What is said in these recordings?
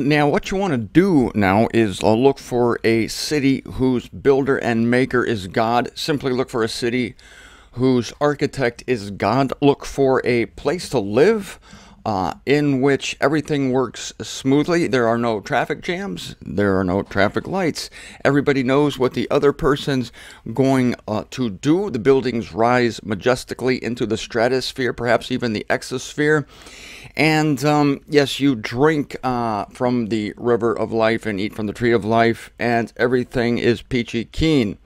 Now, what you want to do now is look for a city whose builder and maker is God. Simply look for a city whose architect is God. Look for a place to live in which everything works smoothly. There are no traffic jams. There are no traffic lights. Everybody knows what the other person's going to do. The buildings rise majestically into the stratosphere, perhaps even the exosphere. And yes, you drink from the river of life and eat from the tree of life, and everything is peachy keen.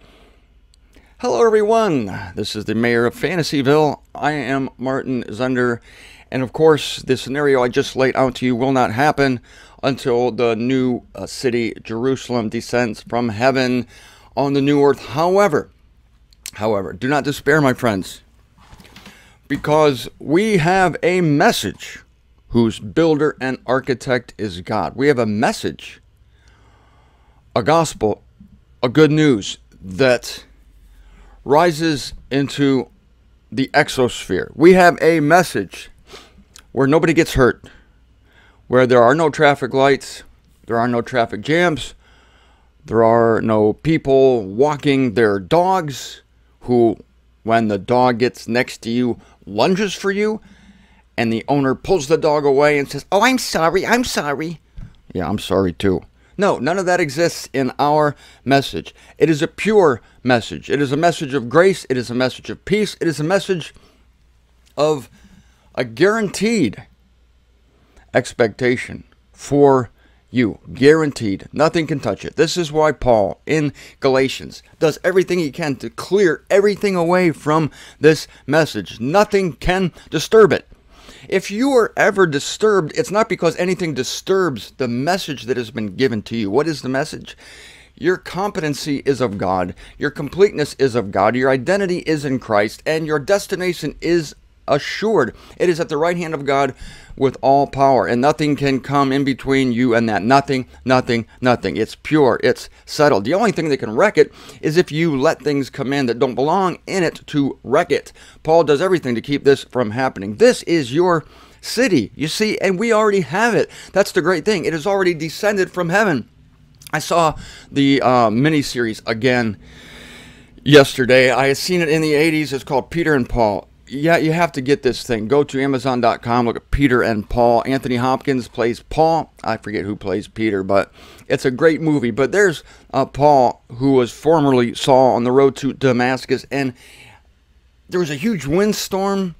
Hello, everyone. This is the mayor of Fantasyville. I am Martin Zunder. And of course, the scenario I just laid out to you will not happen until the new city, Jerusalem, descends from heaven on the new earth. However, do not despair, my friends, because we have a message whose builder and architect is God. We have a message, a gospel, a good news that rises into the exosphere. We have a message where nobody gets hurt, where there are no traffic lights, there are no traffic jams, there are no people walking their dogs who, when the dog gets next to you, lunges for you, and the owner pulls the dog away and says, "Oh, I'm sorry, I'm sorry." Yeah, I'm sorry too. No, none of that exists in our message. It is a pure message. It is a message of grace. It is a message of peace. It is a message of a guaranteed expectation for you. Guaranteed. Nothing can touch it. This is why Paul in Galatians does everything he can to clear everything away from this message. Nothing can disturb it. If you are ever disturbed, it's not because anything disturbs the message that has been given to you. What is the message? Your competency is of God. Your completeness is of God. Your identity is in Christ. And your destination is assured. It is at the right hand of God with all power, and nothing can come in between you and that. Nothing. It's pure. It's settled. The only thing that can wreck it is if you let things come in that don't belong in it to wreck it. Paul does everything to keep this from happening. This is your city, you see, and we already have it. That's the great thing. It has already descended from heaven. I saw the miniseries again yesterday. I had seen it in the 80s. It's called Peter and Paul. Yeah, you have to get this thing. Go to Amazon.com, look at Peter and Paul. Anthony Hopkins plays Paul. I forget who plays Peter, but it's a great movie. But there's Paul, who was formerly Saul on the road to Damascus, and there was a huge windstorm.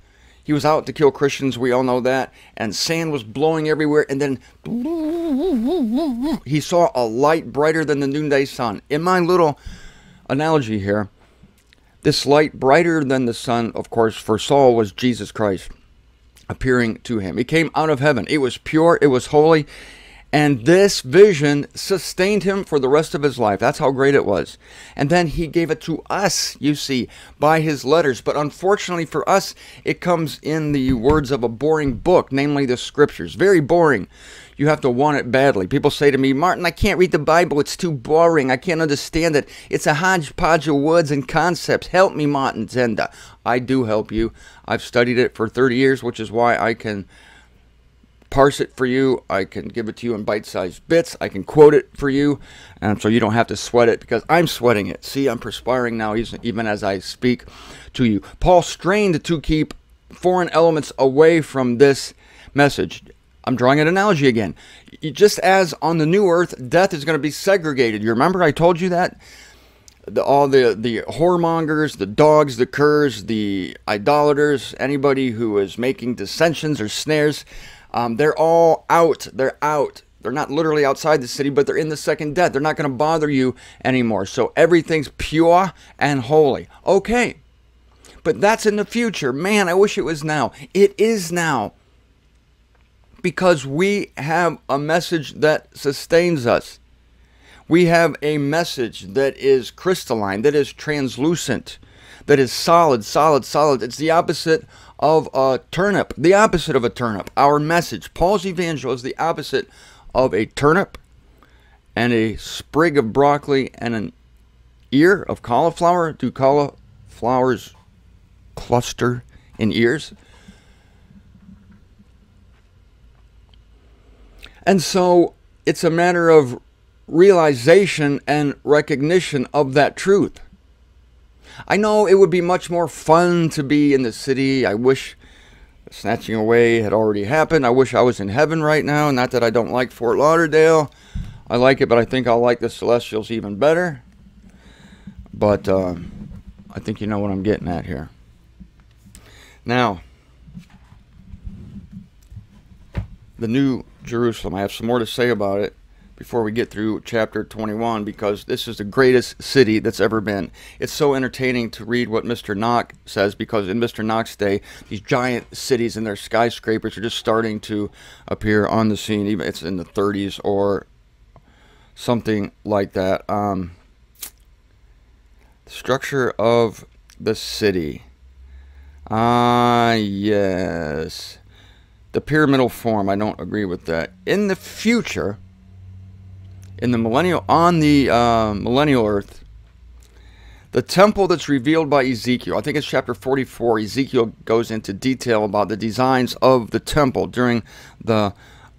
He was out to kill Christians, we all know that, and sand was blowing everywhere, and then he saw a light brighter than the noonday sun. In my little analogy here, this light brighter than the sun, of course, for Saul was Jesus Christ appearing to him. He came out of heaven. It was pure. It was holy. And this vision sustained him for the rest of his life. That's how great it was. And then he gave it to us, you see, by his letters. But unfortunately for us, it comes in the words of a boring book, namely the scriptures. Very boring. You have to want it badly. People say to me, "Martin, I can't read the Bible. It's too boring. I can't understand it. It's a hodgepodge of words and concepts. Help me, Martin Zenda." I do help you. I've studied it for 30 years, which is why I can parse it for you. I can give it to you in bite-sized bits. I can quote it for you, and so you don't have to sweat it because I'm sweating it. See, I'm perspiring now even as I speak to you. Paul strained to keep foreign elements away from this message. I'm drawing an analogy again. Just as on the new earth, death is going to be segregated. You remember I told you that? All the whoremongers, the dogs, the curs, the idolaters, anybody who is making dissensions or snares, they're all out. They're out. They're not literally outside the city, but they're in the second death. They're not going to bother you anymore. So everything's pure and holy. Okay. But that's in the future. Man, I wish it was now. It is now. Because we have a message that sustains us. We have a message that is crystalline, that is translucent, that is solid. It's the opposite of a turnip. The opposite of a turnip. Our message, Paul's Evangel, is the opposite of a turnip and a sprig of broccoli and an ear of cauliflower. Do cauliflowers cluster in ears? And so it's a matter of realization and recognition of that truth. I know it would be much more fun to be in the city. I wish the snatching away had already happened. I wish I was in heaven right now. Not that I don't like Fort Lauderdale. I like it, but I think I'll like the Celestials even better. But I think you know what I'm getting at here. Now, the New Jerusalem. I have some more to say about it before we get through chapter 21, because this is the greatest city that's ever been. It's so entertaining to read what Mr. Knock says, because in Mr. Knock's day, these giant cities and their skyscrapers are just starting to appear on the scene. Even it's in the 30s or something like that. The structure of the city. Yes. The pyramidal form, I don't agree with that. In the future, in the millennial, on the millennial earth, the temple that's revealed by Ezekiel, I think it's chapter 44, Ezekiel goes into detail about the designs of the temple during the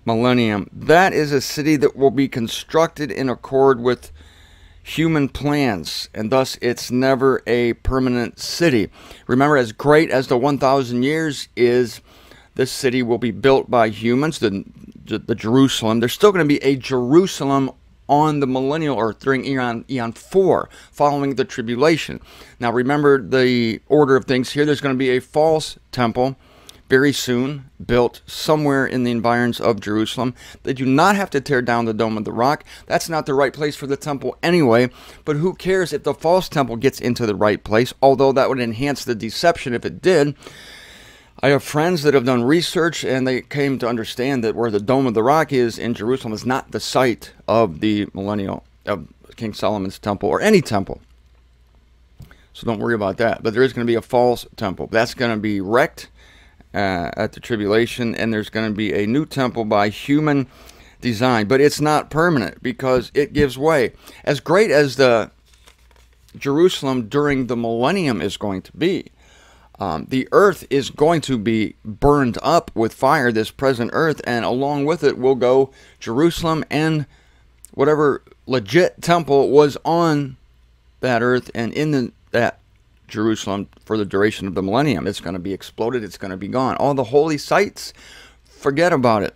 millennium. That is a city that will be constructed in accord with human plans, and thus it's never a permanent city. Remember, as great as the 1,000 years is, this city will be built by humans, the Jerusalem. There's still going to be a Jerusalem on the millennial earth during Eon 4, following the tribulation. Now remember the order of things here. There's going to be a false temple very soon, built somewhere in the environs of Jerusalem. They do not have to tear down the Dome of the Rock. That's not the right place for the temple anyway, but who cares if the false temple gets into the right place, although that would enhance the deception if it did. I have friends that have done research, and they came to understand that where the Dome of the Rock is in Jerusalem is not the site of the millennial, of King Solomon's temple, or any temple. So don't worry about that. But there is going to be a false temple. That's going to be wrecked at the tribulation, and there's going to be a new temple by human design. But it's not permanent, because it gives way. As great as the Jerusalem during the millennium is going to be, the earth is going to be burned up with fire, this present earth, and along with it will go Jerusalem and whatever legit temple was on that earth and in that Jerusalem for the duration of the millennium. It's going to be exploded. It's going to be gone. All the holy sites, forget about it.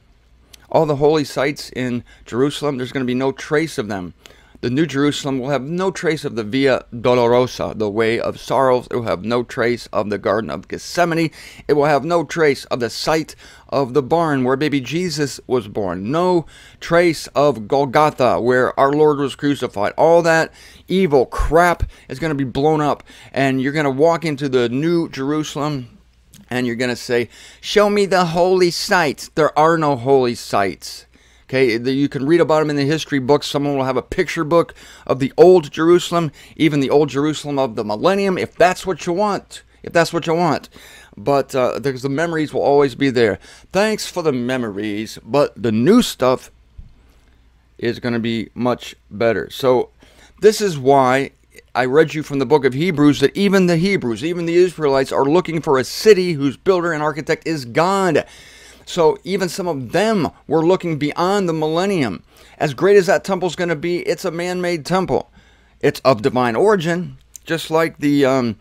All the holy sites in Jerusalem, there's going to be no trace of them. The New Jerusalem will have no trace of the Via Dolorosa, the way of sorrows. It will have no trace of the Garden of Gethsemane. It will have no trace of the site of the barn where baby Jesus was born. No trace of Golgotha, where our Lord was crucified. All that evil crap is going to be blown up, and you're going to walk into the New Jerusalem, and you're going to say, "Show me the holy sites." There are no holy sites. Okay, you can read about them in the history books. Someone will have a picture book of the old Jerusalem, even the old Jerusalem of the millennium, if that's what you want. If that's what you want. But because the memories will always be there. Thanks for the memories, but the new stuff is going to be much better. So this is why I read you from the book of Hebrews that even the Hebrews, even the Israelites, are looking for a city whose builder and architect is God. So even some of them were looking beyond the millennium. As great as that temple is going to be, it's a man-made temple. It's of divine origin, just like the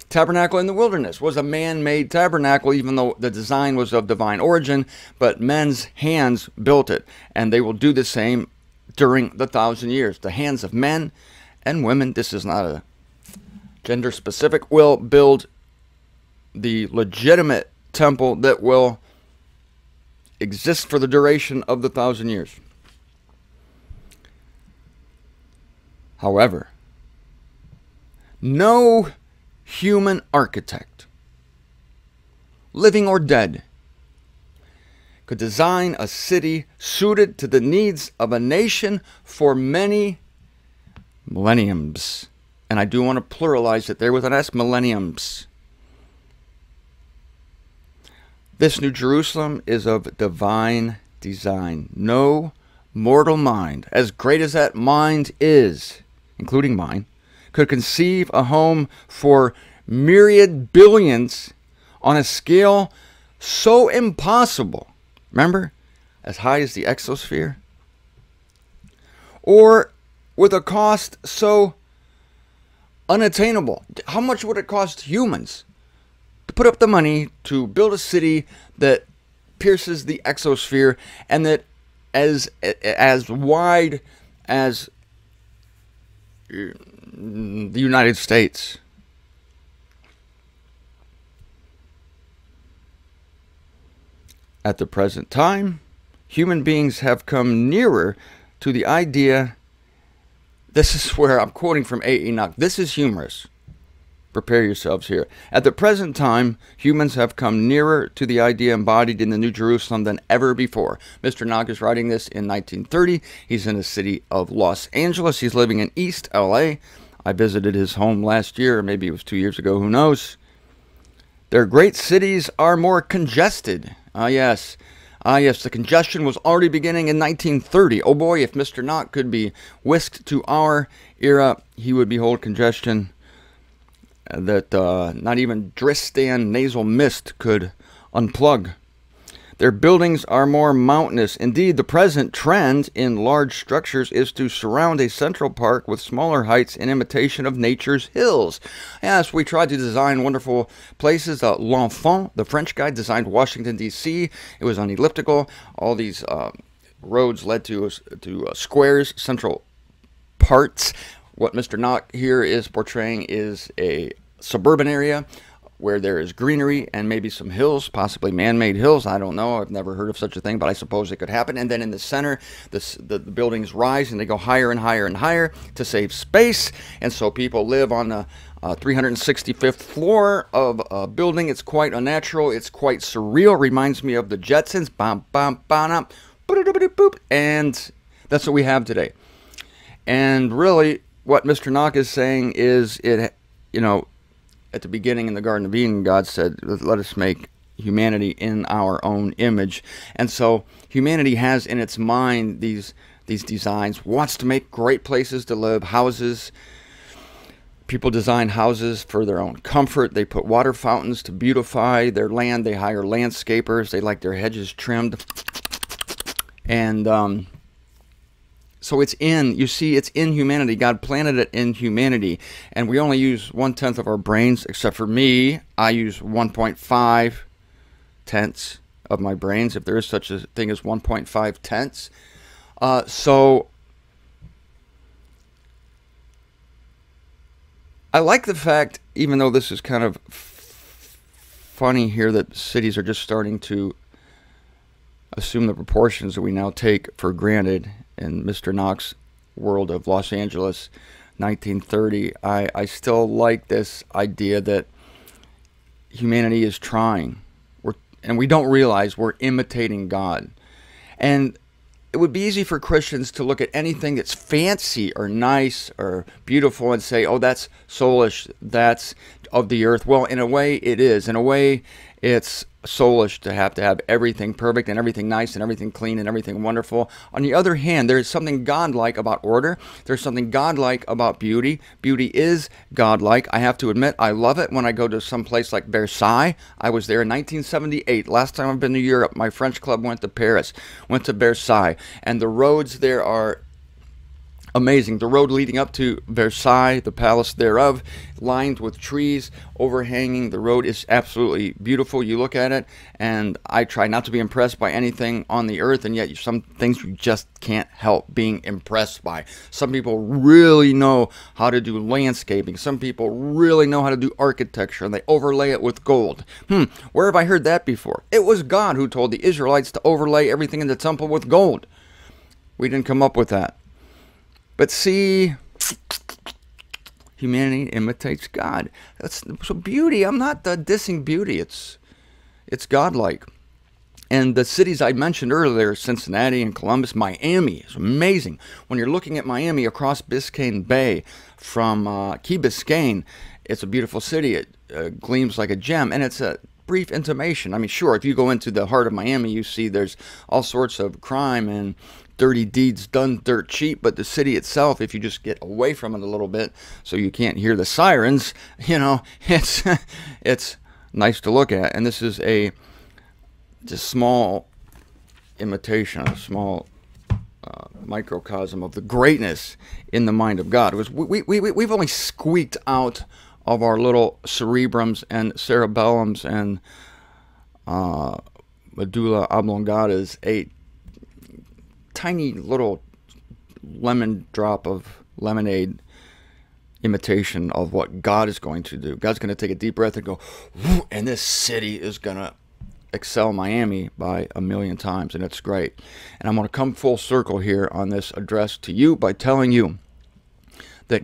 tabernacle in the wilderness was a man-made tabernacle, even though the design was of divine origin, but men's hands built it. And they will do the same during the 1,000 years. The hands of men and women, this is not a gender specific, will build the legitimate temple that will exist for the duration of the 1,000 years. However, no human architect, living or dead, could design a city suited to the needs of a nation for many millenniums. And I do want to pluralize it there with an S, millenniums. This New Jerusalem is of divine design. No mortal mind, as great as that mind is, including mine, could conceive a home for myriad billions on a scale so impossible. Remember, as high as the exosphere? or with a cost so unattainable? How much would it cost humans to put up the money to build a city that pierces the exosphere and that as wide as the United States? At the present time, human beings have come nearer to the idea. This is where I'm quoting from A. Enoch. This is humorous. Prepare yourselves here. At the present time, humans have come nearer to the idea embodied in the New Jerusalem than ever before. Mr. Enoch is writing this in 1930. He's in the city of Los Angeles. He's living in East LA. I visited his home last year, maybe it was 2 years ago, who knows. Their great cities are more congested. Yes, the congestion was already beginning in 1930. Oh boy, if Mr. Enoch could be whisked to our era, he would behold congestion that not even Dristan nasal mist could unplug. Their buildings are more mountainous. Indeed, the present trend in large structures is to surround a central park with smaller heights in imitation of nature's hills. Yes, we tried to design wonderful places. L'Enfant, the French guy, designed Washington, D.C. It was on elliptical. All these roads led to squares, central parts. What Mr. Enoch here is portraying is a suburban area where there is greenery and maybe some hills, possibly man-made hills. I don't know. I've never heard of such a thing, but I suppose it could happen. And then in the center, the buildings rise and they go higher and higher and higher to save space. And so people live on the 365th floor of a building. It's quite unnatural. It's quite surreal. Reminds me of the Jetsons. Bam, bam, bam, boop. And that's what we have today. And really, what Mr. Enoch is saying is, at the beginning in the Garden of Eden, God said, let us make humanity in our own image. And so humanity has in its mind these designs, wants to make great places to live, houses. People design houses for their own comfort. They put water fountains to beautify their land. They hire landscapers. They like their hedges trimmed. And so it's in humanity. God planted it in humanity. And we only use 1/10 of our brains, except for me. I use 1.5 tenths of my brains, if there is such a thing as 1.5 tenths. So I like the fact, even though this is kind of funny here, that cities are just starting to assume the proportions that we now take for granted in Mr. Enoch's world of Los Angeles, 1930. I still like this idea that humanity is trying, and we don't realize we're imitating God. And it would be easy for Christians to look at anything that's fancy or nice or beautiful and say, oh, that's soulish, that's of the earth. Well, in a way it is. In a way it's soulish to have everything perfect and everything nice and everything clean and everything wonderful. On the other hand, there is something godlike about order. There's something godlike about beauty. Beauty is godlike. I have to admit, I love it when I go to some place like Versailles. I was there in 1978. Last time I've been to Europe, my French club went to Paris, went to Versailles, and the roads there are amazing. The road leading up to Versailles, the palace thereof, lined with trees overhanging. The road is absolutely beautiful. You look at it, and I try not to be impressed by anything on the earth, and yet some things you just can't help being impressed by. Some people really know how to do landscaping. Some people really know how to do architecture, and they overlay it with gold. Where have I heard that before? It was God who told the Israelites to overlay everything in the temple with gold. We didn't come up with that. But see, humanity imitates God. So beauty, I'm not dissing beauty. It's godlike. And the cities I mentioned earlier, Cincinnati and Columbus, Miami is amazing. When you're looking at Miami across Biscayne Bay from Key Biscayne, it's a beautiful city. It gleams like a gem, and it's a brief intimation. I mean, sure, if you go into the heart of Miami, you see there's all sorts of crime and dirty deeds done dirt cheap, but the city itself, if you just get away from it a little bit so you can't hear the sirens, it's nice to look at. And this is just small imitation, a small microcosm of the greatness in the mind of God. It was we've only squeaked out of our little cerebrums and cerebellums and medulla oblongatas a tiny little lemon drop of lemonade imitation of what God is going to do. God's going to take a deep breath and go, whoo, and this city is going to excel Miami by 1,000,000 times, and it's great. And I'm going to come full circle here on this address to you by telling you that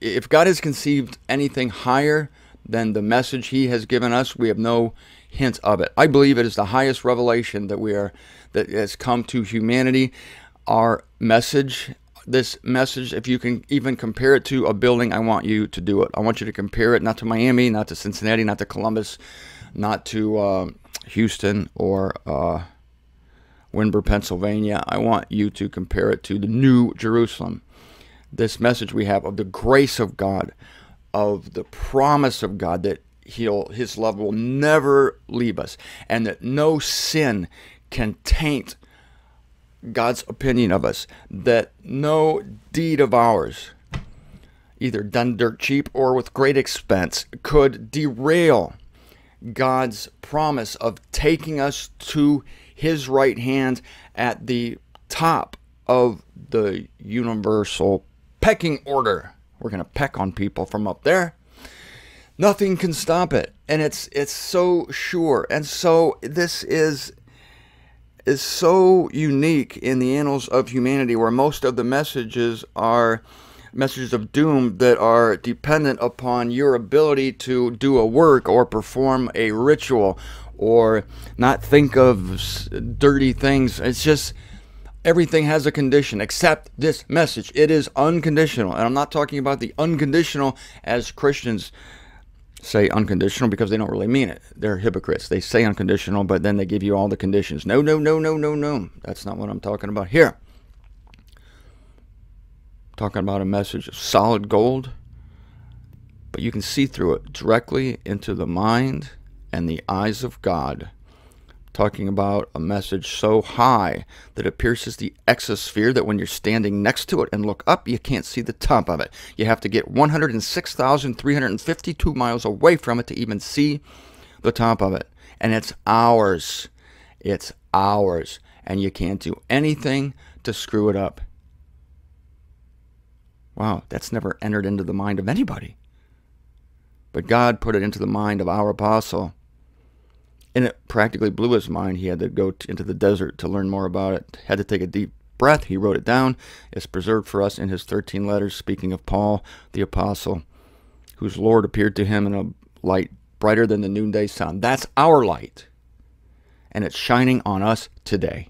if God has conceived anything higher than the message he has given us, we have no hint of it. I believe it is the highest revelation that has come to humanity. Our message, this message, if you can even compare it to a building, I want you to do it. I want you to compare it not to Miami, not to Cincinnati, not to Columbus, not to Houston or Windber, Pennsylvania. I want you to compare it to the New Jerusalem. This message we have of the grace of God, of the promise of God that his love will never leave us, and that no sin can taint God's opinion of us, that no deed of ours, either done dirt cheap or with great expense, could derail God's promise of taking us to his right hand at the top of the universal pecking order. We're going to peck on people from up there. Nothing can stop it. And it's so sure. And so this is so unique in the annals of humanity, where most of the messages are messages of doom that are dependent upon your ability to do a work or perform a ritual or not think of dirty things. It's just everything has a condition except this message. It is unconditional. And I'm not talking about the unconditional as Christians say unconditional, because they don't really mean it. They're hypocrites. They say unconditional, but then they give you all the conditions. No, no, no, no, no, no. That's not what I'm talking about here. I'm talking about a message of solid gold, but you can see through it directly into the mind and the eyes of God. Talking about a message so high that it pierces the exosphere, that when you're standing next to it and look up, you can't see the top of it. You have to get 106,352 miles away from it to even see the top of it. And it's ours. It's ours. And you can't do anything to screw it up. Wow, that's never entered into the mind of anybody. But God put it into the mind of our apostle. And it practically blew his mind. He had to go into the desert to learn more about it. Had to take a deep breath. He wrote it down. It's preserved for us in his 13 letters, speaking of Paul, the apostle, whose Lord appeared to him in a light brighter than the noonday sun. That's our light. And it's shining on us today.